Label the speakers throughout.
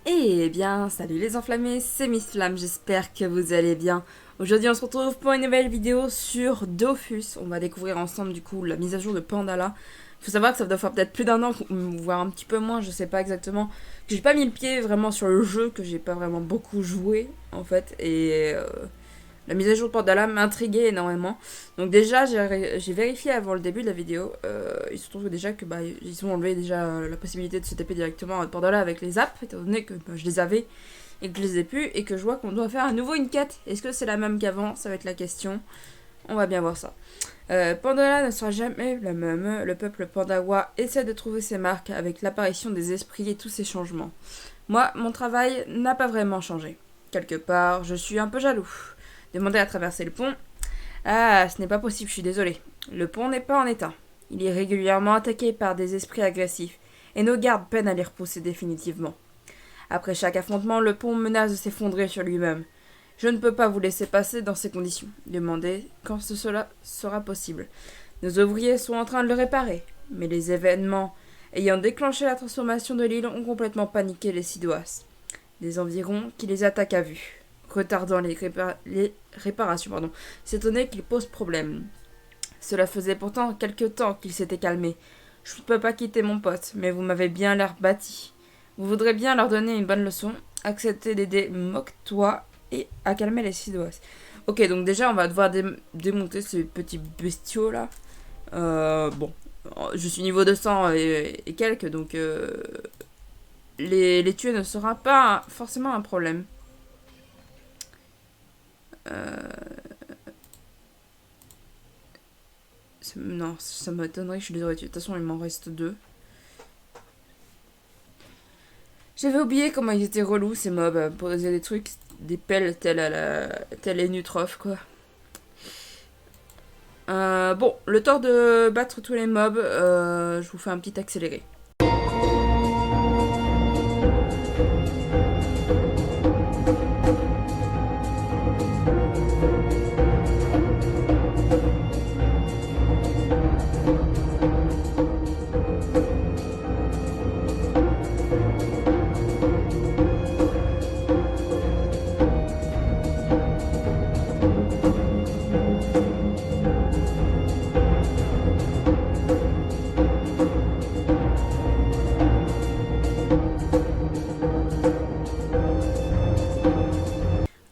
Speaker 1: Eh bien, salut les enflammés, c'est Miss Flamme, j'espère que vous allez bien. Aujourd'hui, on se retrouve pour une nouvelle vidéo sur Dofus. On va découvrir ensemble, du coup, la mise à jour de Pandala. Il faut savoir que ça doit faire peut-être plus d'un an, voire un petit peu moins, je sais pas exactement, que j'ai pas mis le pied vraiment sur le jeu, que j'ai pas vraiment beaucoup joué, en fait, et la mise à jour de Pandala m'intriguait énormément. Donc déjà, j'ai vérifié avant le début de la vidéo. Il se trouve déjà que ils ont enlevé déjà la possibilité de se taper directement à Pandala avec les apps, étant donné que je les avais et que je les ai plus, et que je vois qu'on doit faire à nouveau une quête. Est-ce que c'est la même qu'avant? Ça va être la question. On va bien voir ça. Pandala ne sera jamais la même. Le peuple Pandawa essaie de trouver ses marques avec l'apparition des esprits et tous ces changements. Moi, mon travail n'a pas vraiment changé. Quelque part, je suis un peu jaloux. Demander à traverser le pont. Ah, ce n'est pas possible, je suis désolée. Le pont n'est pas en état. Il est régulièrement attaqué par des esprits agressifs, et nos gardes peinent à les repousser définitivement. Après chaque affrontement, le pont menace de s'effondrer sur lui-même. Je ne peux pas vous laisser passer dans ces conditions. Demandez quand cela sera possible. Nos ouvriers sont en train de le réparer, mais les événements ayant déclenché la transformation de l'île ont complètement paniqué les Sidoas. Des environs qui les attaquent à vue, retardant les réparations. S'étonner qu'il pose problème. Cela faisait pourtant quelque temps qu'il s'était calmé. Je ne peux pas quitter mon pote, mais vous m'avez bien l'air bâti. Vous voudrez bien leur donner une bonne leçon, accepter d'aider Moque-toi et à calmer les Sidoas. Ok, donc déjà on va devoir démonter ces petits bestiaux là. Bon, je suis niveau 200 et quelques, donc les tuer ne sera pas forcément un problème. Non, ça m'étonnerait, je suis désolée. De toute façon, il m'en reste deux. J'avais oublié comment ils étaient relous ces mobs, à poser des trucs, des pelles telles les Nutrof, quoi. Bon, le temps de battre tous les mobs, je vous fais un petit accéléré.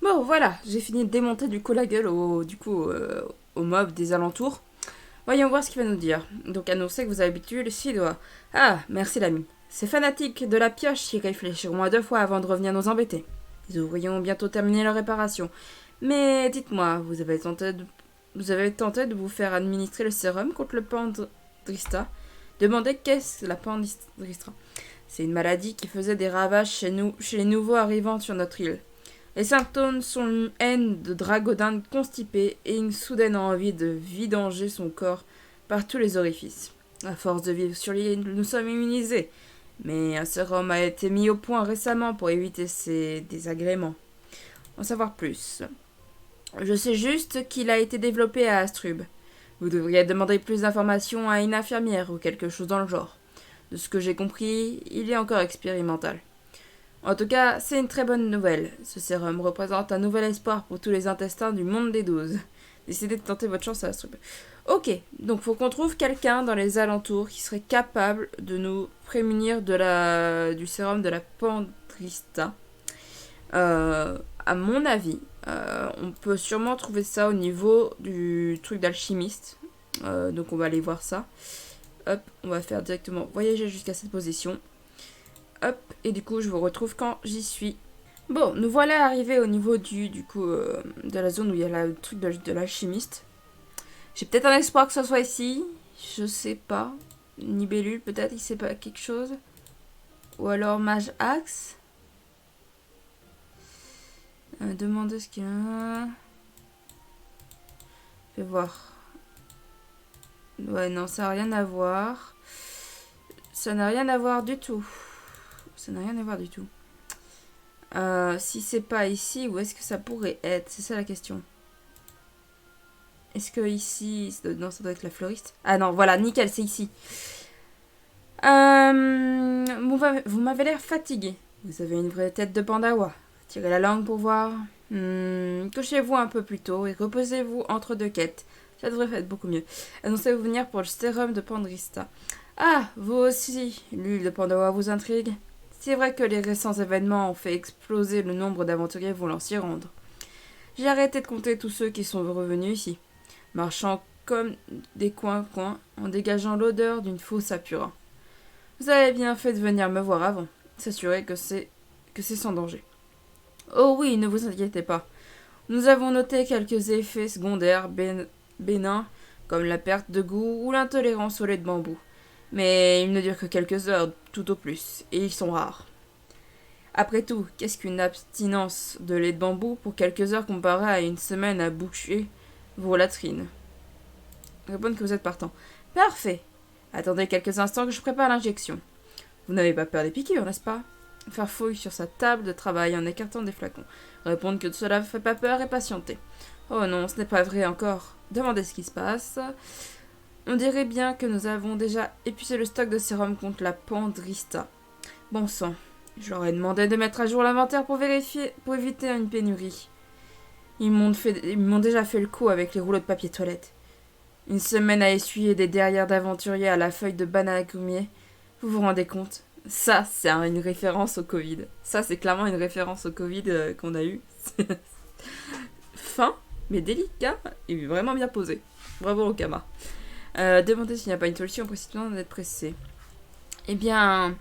Speaker 1: Bon, voilà, j'ai fini de démonter du coup la gueule au mob des alentours. Voyons voir ce qu'il va nous dire. Donc, annoncez que vous avez habitué le Sidois. Ah, merci l'ami. Ces fanatiques de la pioche y réfléchiront à deux fois avant de revenir nous embêter. Les ouvriers ont bientôt terminé leur réparation. Mais dites-moi, vous avez tenté de vous faire administrer le sérum contre le Pandrista. Demandez qu'est-ce la Pandrista. C'est une maladie qui faisait des ravages chez les nouveaux arrivants sur notre île. Les symptômes sont une haine de dragodin constipé et une soudaine envie de vidanger son corps par tous les orifices. À force de vivre sur l'île, nous sommes immunisés. Mais un sérum a été mis au point récemment pour éviter ces désagréments. En savoir plus. Je sais juste qu'il a été développé à Astrub. Vous devriez demander plus d'informations à une infirmière ou quelque chose dans le genre. De ce que j'ai compris, il est encore expérimental. En tout cas, c'est une très bonne nouvelle. Ce sérum représente un nouvel espoir pour tous les intestins du monde des 12. Décidez de tenter votre chance à Astrub. Ok, donc faut qu'on trouve quelqu'un dans les alentours qui serait capable de nous prémunir du sérum de la Pandrista. À mon avis, on peut sûrement trouver ça au niveau du truc d'alchimiste. Donc on va aller voir ça. Hop, on va faire directement voyager jusqu'à cette position. Hop, et du coup je vous retrouve quand j'y suis. Bon, nous voilà arrivés au niveau de la zone où il y a le truc de l'alchimiste. J'ai peut-être un espoir que ça soit ici. Je sais pas. Nibellule, peut-être, il sait pas quelque chose. Ou alors Mage Axe. Demandez ce qu'il y a. Je vais voir. Ouais, non, ça n'a rien à voir. Ça n'a rien à voir du tout. Ça n'a rien à voir du tout. Si c'est pas ici, où est-ce que ça pourrait être? C'est ça la question. Est-ce que ici... Non, ça doit être la fleuriste. Ah non, voilà, nickel, c'est ici. Vous m'avez l'air fatigué. Vous avez une vraie tête de pandawa. Tirez la langue pour voir. Couchez-vous un peu plus tôt et reposez-vous entre deux quêtes. Ça devrait être beaucoup mieux. Annoncez-vous venir pour le sérum de Pandrista. Ah, vous aussi, l'huile de Pandawa vous intrigue? C'est vrai que les récents événements ont fait exploser le nombre d'aventuriers voulant s'y rendre. J'ai arrêté de compter tous ceux qui sont revenus ici, marchant comme des coins-coins en dégageant l'odeur d'une fosse à purin. Vous avez bien fait de venir me voir avant, s'assurer que c'est sans danger. Oh oui, ne vous inquiétez pas. Nous avons noté quelques effets secondaires bénins, comme la perte de goût ou l'intolérance au lait de bambou. Mais ils ne durent que quelques heures, tout au plus, et ils sont rares. Après tout, qu'est-ce qu'une abstinence de lait de bambou pour quelques heures comparée à une semaine à boucher vos latrines? Répondre que vous êtes partant. Parfait. Attendez quelques instants que je prépare l'injection. Vous n'avez pas peur des piqûres, n'est-ce pas? Faire fouille sur sa table de travail en écartant des flacons. Répondre que cela ne fait pas peur et patienter. Oh non, ce n'est pas vrai encore. Demandez ce qui se passe. On dirait bien que nous avons déjà épuisé le stock de sérum contre la Pandrista. Bon sang, je leur ai demandé de mettre à jour l'inventaire pour éviter une pénurie. Ils m'ont déjà fait le coup avec les rouleaux de papier toilette. Une semaine à essuyer des derrières d'aventuriers à la feuille de banane gommier. Vous vous rendez compte? Ça, c'est une référence au Covid. Ça, c'est clairement une référence au Covid qu'on a eu. Fin, mais délicat et vraiment bien posé. Bravo au Kama. Demandez s'il n'y a pas une solution précipitant d'être pressé. Eh bien,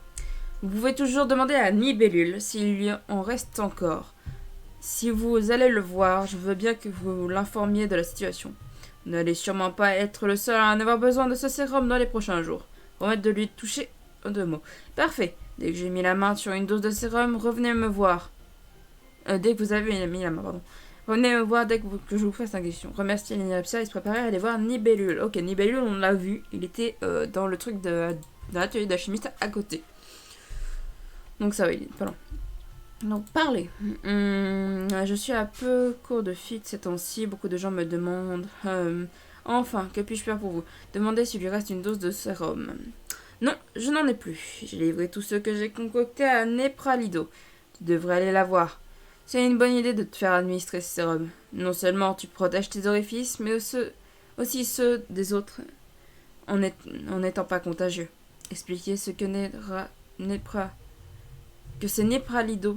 Speaker 1: vous pouvez toujours demander à Nibellule s'il y en reste encore. Si vous allez le voir, je veux bien que vous l'informiez de la situation. Vous n'allez sûrement pas être le seul à en avoir besoin de ce sérum dans les prochains jours. Promettre de lui toucher en 2 mots. Parfait. Dès que j'ai mis la main sur une dose de sérum, revenez me voir. Dès que vous avez mis la main, pardon. Revenez me voir dès que je vous fasse l'injection. Remerciez l'Inapsia et se préparer à aller voir Nibellule. Ok, Nibellule, on l'a vu. Il était dans le truc de l'atelier d'alchimiste à côté. Donc ça va, il est pas loin. Donc parlez. Je suis un peu court de fit ces temps-ci. Beaucoup de gens me demandent. Enfin, que puis-je faire pour vous? Demandez s'il lui reste une dose de sérum. Non, je n'en ai plus. J'ai livré tous ceux que j'ai concoctés à Nepralido. Tu devrais aller la voir. C'est une bonne idée de te faire administrer ce sérum. Non seulement tu protèges tes orifices, mais aussi ceux des autres en n'étant pas contagieux. Expliquez ce que c'est Nepralido,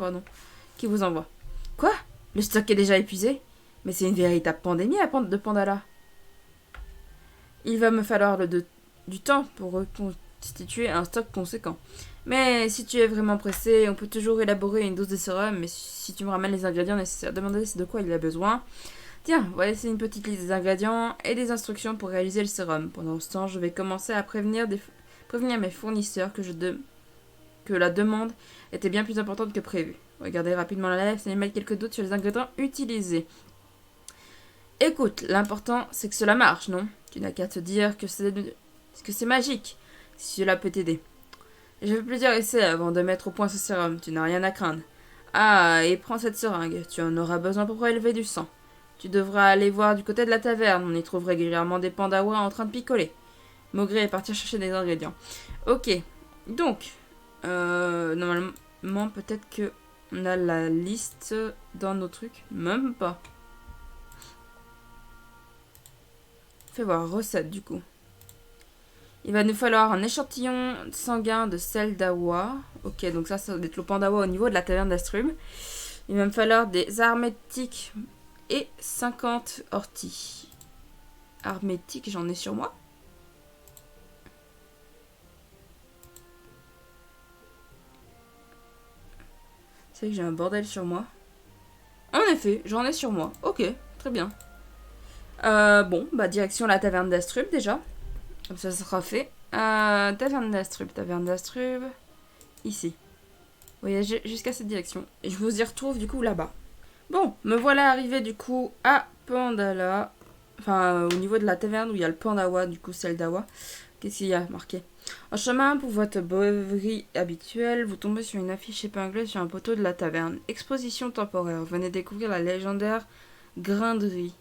Speaker 1: qui vous envoie. Quoi? Le stock est déjà épuisé? Mais c'est une véritable pandémie de Pandala. Il va me falloir du temps pour reconstituer un stock conséquent. Mais si tu es vraiment pressé, on peut toujours élaborer une dose de sérum, mais si tu me ramènes les ingrédients nécessaires, demandez de quoi il a besoin. Tiens, voici une petite liste des ingrédients et des instructions pour réaliser le sérum. Pendant ce temps, je vais commencer à prévenir mes fournisseurs que la demande était bien plus importante que prévu. Regardez rapidement la lettre et émettre quelques doutes sur les ingrédients utilisés. Écoute, l'important c'est que cela marche, non? Tu n'as qu'à te dire que c'est magique, si cela peut t'aider. J'ai fait plusieurs essais avant de mettre au point ce sérum, tu n'as rien à craindre. Ah, et prends cette seringue, tu en auras besoin pour prélever du sang. Tu devras aller voir du côté de la taverne, on y trouve régulièrement des pandawas en train de picoler. Maugré est parti chercher des ingrédients. Ok, donc, normalement peut-être que on a la liste dans nos trucs, même pas. Fais voir, recette du coup. Il va nous falloir un échantillon sanguin de sel d'awa. Ok, donc ça va être le pandawa au niveau de la taverne d'Astrub. Il va me falloir des armétiques et 50 orties. Armétiques, j'en ai sur moi. C'est vrai que j'ai un bordel sur moi. En effet, j'en ai sur moi. Ok, très bien. Bon, bah direction la taverne d'Astrub déjà. Comme ça sera fait. Taverne d'Astrub. Ici. Voyagez jusqu'à cette direction. Et je vous y retrouve du coup là-bas. Bon, me voilà arrivé du coup à Pandala. Enfin, au niveau de la taverne où il y a le Pandawa, du coup celle d'Awa. Qu'est-ce qu'il y a marqué? En chemin pour votre beuverie habituelle, vous tombez sur une affiche épinglée sur un poteau de la taverne. Exposition temporaire. Venez découvrir la légendaire grinderie.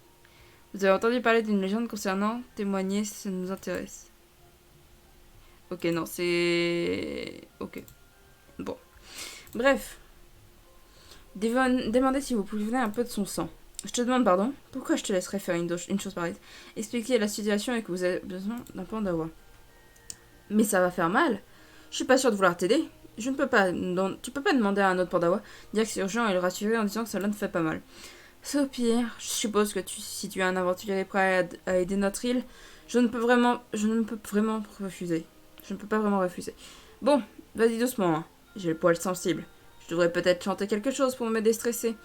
Speaker 1: Vous avez entendu parler d'une légende concernant? Témoigner, ça nous intéresse. Ok, non, c'est... Ok. Bon. Bref. Demandez si vous pouvez un peu de son sang. Je te demande pardon. Pourquoi je te laisserais faire une chose pareille? Expliquer la situation et que vous avez besoin d'un pandawa. Mais ça va faire mal. Je suis pas sûre de vouloir t'aider. Je ne peux pas. Tu peux pas demander à un autre pandawa, dire que c'est urgent et le rassurer en disant que cela ne fait pas mal. C'est au pire. Je suppose que si tu es un aventurier prêt à aider notre île, je ne peux vraiment refuser. Je ne peux pas vraiment refuser. Bon, vas-y doucement. Hein. J'ai le poil sensible. Je devrais peut-être chanter quelque chose pour me déstresser.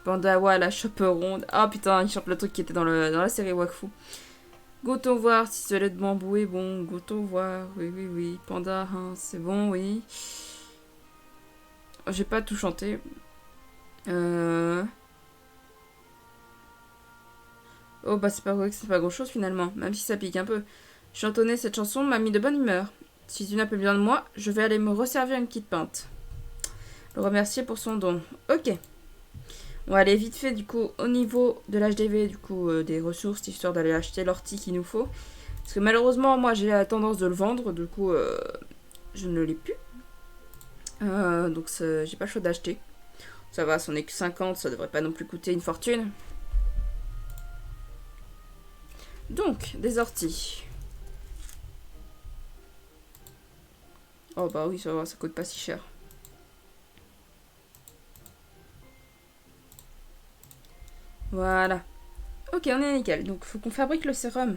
Speaker 1: Pandawa, la chope ronde. Ah putain, il chante le truc qui était dans la série Wakfu. Goûtons voir si ce lait de bambou est bon. Goûtons voir. Oui, oui, oui. Panda, hein, c'est bon, oui. J'ai pas tout chanté. Oh bah c'est pas grand chose finalement, même si ça pique un peu. Chantonner cette chanson m'a mis de bonne humeur. Si tu n'as plus besoin de moi, je vais aller me resservir une petite pinte. Le remercier pour son don. Ok. On va aller vite fait du coup au niveau de l'HDV, du coup des ressources, histoire d'aller acheter l'ortie qu'il nous faut. Parce que malheureusement moi j'ai la tendance de le vendre, du coup je ne l'ai plus. Donc j'ai pas le choix d'acheter. Ça va, c'en est que 50, ça devrait pas non plus coûter une fortune. Donc, des orties. Oh bah oui, ça va, ça coûte pas si cher. Voilà. Ok, on est nickel. Donc, faut qu'on fabrique le sérum.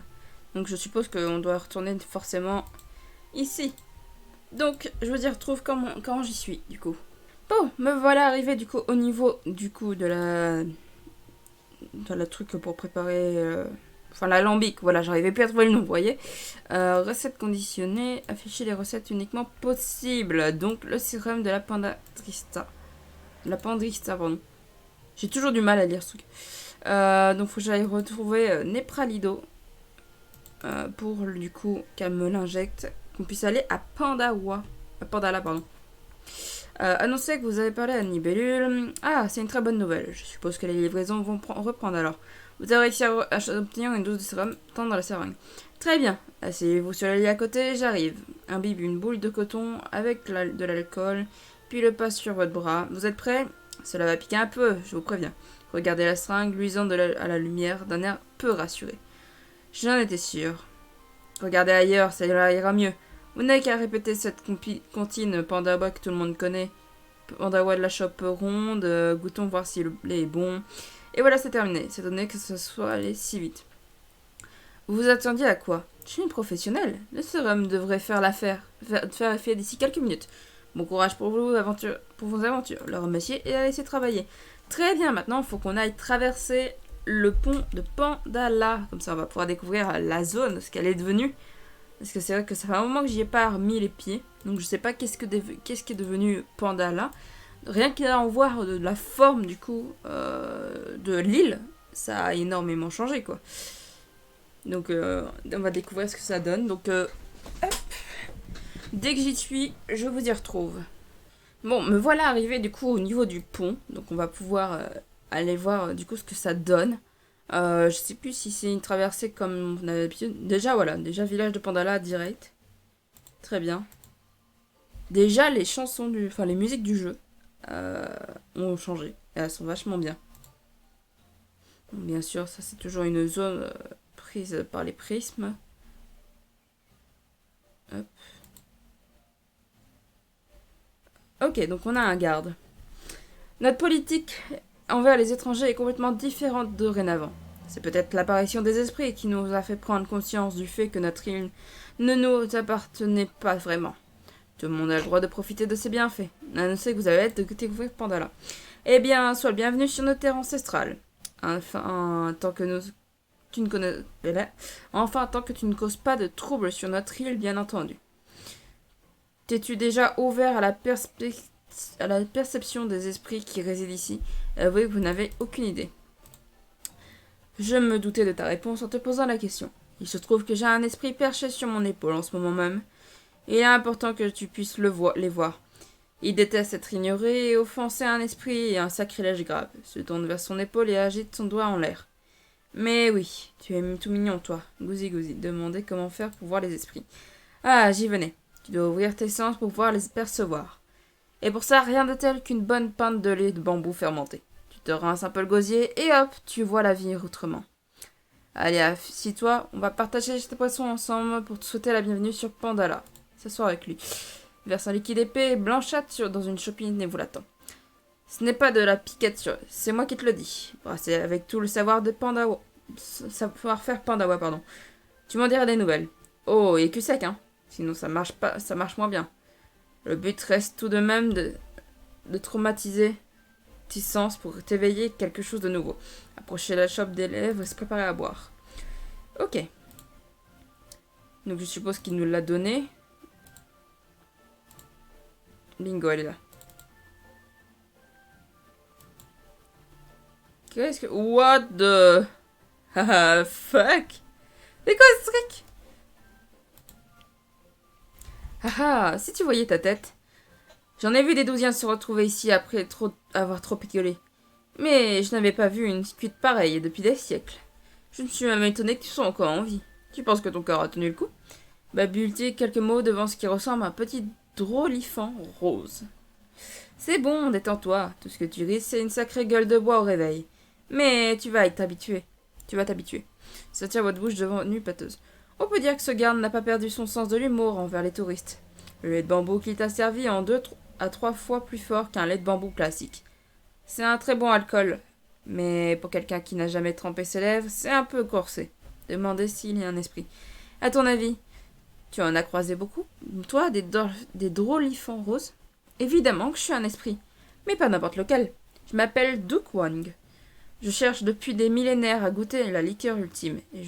Speaker 1: Donc, je suppose qu'on doit retourner forcément ici. Donc, je vous y retrouve quand j'y suis, du coup. Bon, me voilà arrivé, du coup, au niveau, du coup, de la truc pour préparer... Enfin, l'alambic, voilà, j'arrivais plus à trouver le nom, vous voyez. Recettes conditionnées, afficher les recettes uniquement possibles. Donc, le sérum de la pandrista. Pardon. J'ai toujours du mal à lire ce truc. Donc, faut que j'aille retrouver Nepralido. Pour, du coup, qu'elle me l'injecte. Qu'on puisse aller à Pandala, pardon. Annoncez que vous avez parlé à Nibellule. Ah, c'est une très bonne nouvelle. Je suppose que les livraisons vont reprendre alors. Vous avez réussi à obtenir une dose de sérum tant dans la seringue. Très bien. Asseyez-vous sur le lit à côté, j'arrive. Imbibe une boule de coton avec de l'alcool, puis le passe sur votre bras. Vous êtes prêts? Cela va piquer un peu, je vous préviens. Regardez la seringue luisant à la lumière d'un air peu rassuré. J'en étais sûre. Regardez ailleurs, ça ira mieux. Vous n'avez qu'à répéter cette comptine Pandawa que tout le monde connaît. Pandawa de la chope ronde, goûtons voir si le lait est bon. Et voilà, c'est terminé. C'est donné que ce soit allé si vite. Vous vous attendiez à quoi? Je suis une professionnelle. Le sérum devrait faire effet d'ici quelques minutes. Bon courage pour vos aventures. Le remercier et la laisser travailler. Très bien, maintenant il faut qu'on aille traverser le pont de Pandala. Comme ça, on va pouvoir découvrir la zone, ce qu'elle est devenue. Parce que c'est vrai que ça fait un moment que j'y ai pas remis les pieds. Donc je sais pas qu'est-ce qui est devenu Pandala. Rien qu'à en voir de la forme du coup de l'île, ça a énormément changé quoi. Donc on va découvrir ce que ça donne. Donc hop. Dès que j'y suis, je vous y retrouve. Bon, me voilà arrivé du coup au niveau du pont. Donc on va pouvoir aller voir du coup ce que ça donne. Je sais plus si c'est une traversée comme on avait l'habitude. Déjà voilà, village de Pandala direct. Très bien. Déjà les chansons les musiques du jeu ont changé. Et elles sont vachement bien. Bon, bien sûr, ça c'est toujours une zone prise par les prismes. Hop. Ok, donc on a un garde. Notre politique envers les étrangers est complètement différente dorénavant. C'est peut-être l'apparition des esprits qui nous a fait prendre conscience du fait que notre île ne nous appartenait pas vraiment. Tout le monde a le droit de profiter de ses bienfaits. Annoncez que vous avez hâte de découvrir Pandala. Eh bien, sois le bienvenu sur notre terre ancestrale. Enfin, tant que tu ne causes pas de troubles sur notre île, bien entendu. T'es-tu déjà ouvert à la perception des esprits qui résident ici? Avouez que vous n'avez aucune idée. Je me doutais de ta réponse en te posant la question. Il se trouve que j'ai un esprit perché sur mon épaule en ce moment même. Il est important que tu puisses les voir. Il déteste être ignoré et offenser un esprit est un sacrilège grave. Se tourne vers son épaule et agite son doigt en l'air. Mais oui, tu es tout mignon, toi. Gousi Gousi demandait comment faire pour voir les esprits. Ah, j'y venais. Tu dois ouvrir tes sens pour pouvoir les percevoir. Et pour ça, rien de tel qu'une bonne pinte de lait de bambou fermenté. Tu te rinces un peu le gosier et hop, tu vois la vie autrement. Allez, assis-toi, on va partager cette poisson ensemble pour te souhaiter la bienvenue sur Pandala. S'asseoir avec lui. Verse un liquide épais et blanchâtre dans une chopine et vous l'attend. Ce n'est pas de la piquette, c'est moi qui te le dis. C'est avec tout le savoir de Pandawa. Savoir-faire Pandawa, pardon. Tu m'en diras des nouvelles. Oh, et cul sec, hein. Sinon ça marche pas, ça marche moins bien. Le but reste tout de même de traumatiser tes sens pour t'éveiller quelque chose de nouveau. Approcher la chope des lèvres et se préparer à boire. Ok. Donc je suppose qu'il nous l'a donné. Bingo, elle est là. Qu'est-ce que... What the... Haha, fuck. C'est quoi ce truc? Haha, si tu voyais ta tête. J'en ai vu des douziens se retrouver ici après avoir trop picolé. Mais je n'avais pas vu une cuite pareille depuis des siècles. Je me suis même étonné que tu sois encore en vie. Tu penses que ton corps a tenu le coup? Babultier quelques mots devant ce qui ressemble à un petit drôlifant rose. C'est bon, détends-toi. Tout ce que tu risques, c'est une sacrée gueule de bois au réveil. Mais tu vas t'habituer. Tu vas t'habituer. Ça tient votre bouche devenue pâteuse. On peut dire que ce garde n'a pas perdu son sens de l'humour envers les touristes. Le lait de bambou qu'il t'a servi en 2 à 3 fois plus fort qu'un lait de bambou classique. C'est un très bon alcool, mais pour quelqu'un qui n'a jamais trempé ses lèvres, c'est un peu corsé. Demandez s'il y a un esprit. À ton avis, tu en as croisé beaucoup? Toi, des drôlifants roses? Évidemment que je suis un esprit, mais pas n'importe lequel. Je m'appelle Duke Wang. Je cherche depuis des millénaires à goûter la liqueur ultime, et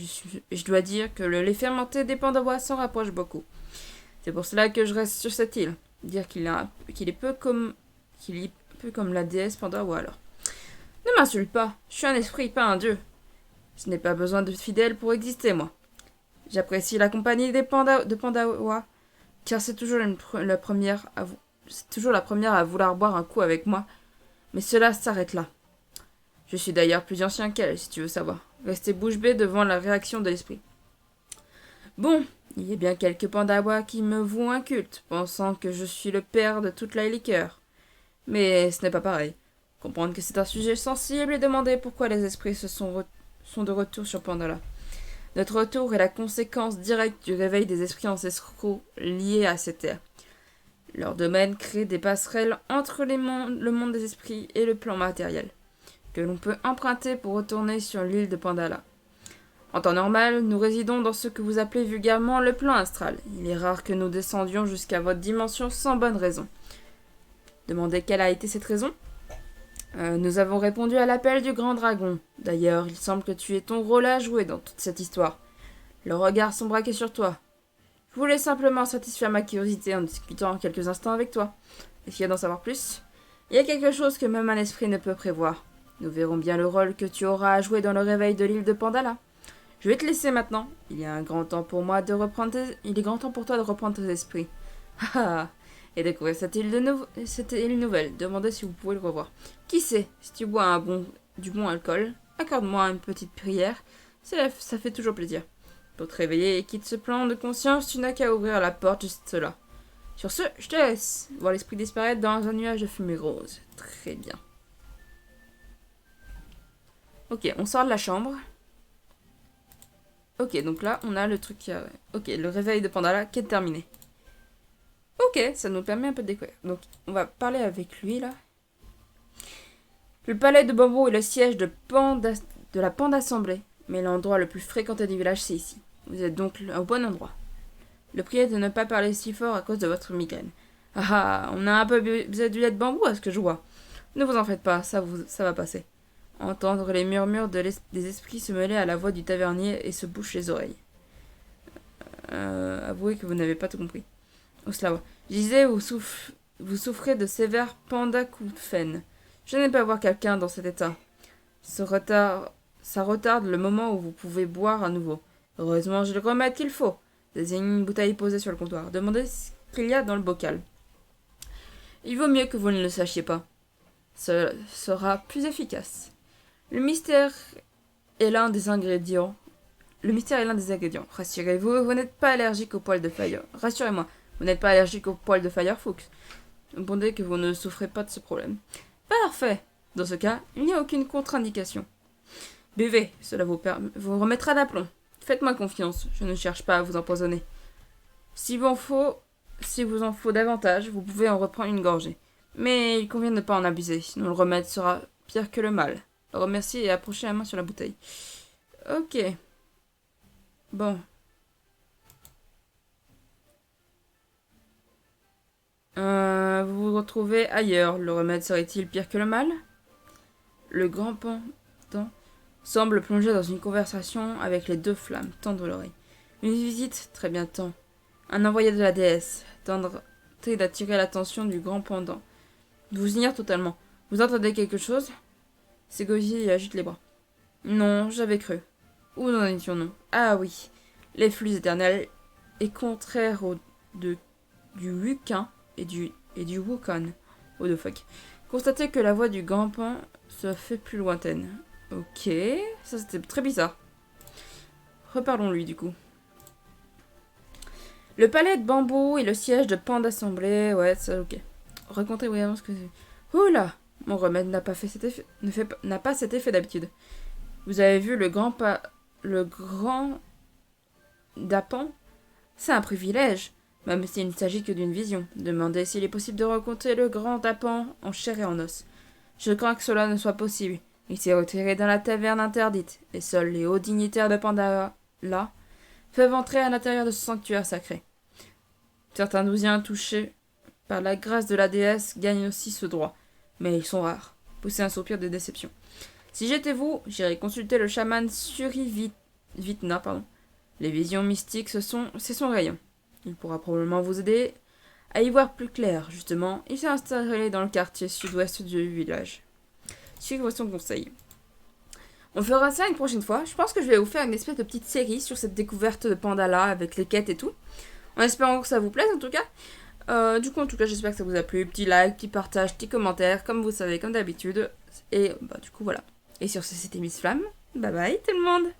Speaker 1: je dois dire que le lait fermenté des Pandawa s'en rapproche beaucoup. C'est pour cela que je reste sur cette île. Dire qu'il est peu comme la déesse Pandawa alors. Ne m'insulte pas, je suis un esprit, pas un dieu. Je n'ai pas besoin de fidèles pour exister, moi. J'apprécie la compagnie de Pandawa, car c'est toujours la première à vouloir boire un coup avec moi, mais cela s'arrête là. Je suis d'ailleurs plus ancien qu'elle, si tu veux savoir. Restez bouche bée devant la réaction de l'esprit. Bon, il y a bien quelques Pandawa qui me vouent un culte, pensant que je suis le père de toute la liqueur. Mais ce n'est pas pareil. Comprendre que c'est un sujet sensible et demander pourquoi les esprits sont de retour sur Pandala. Notre retour est la conséquence directe du réveil des esprits ancestraux liés à ces terres. Leur domaine crée des passerelles entre le monde des esprits et le plan matériel, que l'on peut emprunter pour retourner sur l'île de Pandala. En temps normal, nous résidons dans ce que vous appelez vulgairement le plan astral. Il est rare que nous descendions jusqu'à votre dimension sans bonne raison. Demandez quelle a été cette raison? Nous avons répondu à l'appel du grand dragon. D'ailleurs, il semble que tu aies ton rôle à jouer dans toute cette histoire. Leurs regards sont braqués sur toi. Je voulais simplement satisfaire ma curiosité en discutant quelques instants avec toi. Est-ce qu'il y a d'en savoir plus? Il y a quelque chose que même un esprit ne peut prévoir. Nous verrons bien le rôle que tu auras à jouer dans le réveil de l'île de Pandala. Je vais te laisser maintenant. Il est grand temps pour toi de reprendre tes esprits. Et découvrir cette île nouvelle. Demandez si vous pouvez le revoir. Qui sait, si tu bois du bon alcool, accorde-moi une petite prière. Ça fait toujours plaisir. Pour te réveiller et quitte ce plan de conscience, tu n'as qu'à ouvrir la porte juste là. Sur ce, je te laisse voir l'esprit disparaître dans un nuage de fumée rose. Très bien. Ok, on sort de la chambre. Ok, donc là, on a le truc qui a... Ok, le réveil de Pandala qui est terminé. Ok, ça nous permet un peu de découvrir. Donc, on va parler avec lui, là. Le palais de bambou est le siège de la Panda Assemblée, mais l'endroit le plus fréquenté du village, c'est ici. Vous êtes donc au bon endroit. Le prier de ne pas parler si fort à cause de votre migraine. On a un peu besoin du lait de bambou à ce que je vois. Ne vous en faites pas, ça va passer. Entendre les murmures des esprits se mêler à la voix du tavernier et se bouche les oreilles. Avouez que vous n'avez pas tout compris. Oslawa. Je disais, vous souffrez de sévères pandakouphènes. Je n'aime pas voir quelqu'un dans cet état. Ça retarde le moment où vous pouvez boire à nouveau. Heureusement, j'ai le remède qu'il faut. Désigne une bouteille posée sur le comptoir. Demandez ce qu'il y a dans le bocal. Il vaut mieux que vous ne le sachiez pas. Ce sera plus efficace. Le mystère est l'un des ingrédients. Rassurez-vous, vous n'êtes pas allergique aux poils de Fire. Rassurez-moi, vous n'êtes pas allergique aux poils de Firefox. Vous pensez que vous ne souffrez pas de ce problème. Parfait. Dans ce cas, il n'y a aucune contre-indication. Buvez, cela vous remettra d'aplomb. Faites-moi confiance, je ne cherche pas à vous empoisonner. Si vous en faut davantage, vous pouvez en reprendre une gorgée. Mais il convient de ne pas en abuser, sinon le remède sera pire que le mal. Remerciez et approchez la main sur la bouteille. Ok. Bon. Vous vous retrouvez ailleurs. Le remède serait-il pire que le mal? Le grand pendant semble plongé dans une conversation avec les deux flammes, tendre l'oreille. Une visite, très bien temps. Un envoyé de la déesse, tenter d'attirer l'attention du grand pendant. Vous ignore totalement. Vous entendez quelque chose? Ségovier agite les bras. Non, j'avais cru. Où en étions-nous? Ah oui, les flux éternels est contraire du Wukan et du Wukon. What the fuck. Constatez que la voix du grand pan se fait plus lointaine. Ok, ça c'était très bizarre. Reparlons-lui du coup. Le palais de bambou et le siège de pan d'assemblée, ouais, ça ok. Racontez vraiment ce que c'est. Oula, mon remède n'a pas cet effet d'habitude. Vous avez vu le grand Dapan? C'est un privilège, même s'il ne s'agit que d'une vision. Demandez s'il est possible de rencontrer le grand Dapan en chair et en os. Je crains que cela ne soit possible. Il s'est retiré dans la taverne interdite, et seuls les hauts dignitaires de Pandala peuvent entrer à l'intérieur de ce sanctuaire sacré. Certains douziens touchés par la grâce de la déesse gagnent aussi ce droit, mais ils sont rares. Poussez un soupir de déception. Si j'étais vous, j'irais consulter le chaman Surivitna, Les visions mystiques, c'est son rayon. Il pourra probablement vous aider à y voir plus clair, justement. Il s'est installé dans le quartier sud-ouest du village. Suivre son conseil. On fera ça une prochaine fois. Je pense que je vais vous faire une espèce de petite série sur cette découverte de Pandala avec les quêtes et tout. En espérant que ça vous plaise en tout cas. Du coup, en tout cas, j'espère que ça vous a plu. Petit like, petit partage, petit commentaire, comme vous savez, comme d'habitude. Et bah, du coup, voilà. Et sur ce, c'était Miss Flamme. Bye bye tout le monde!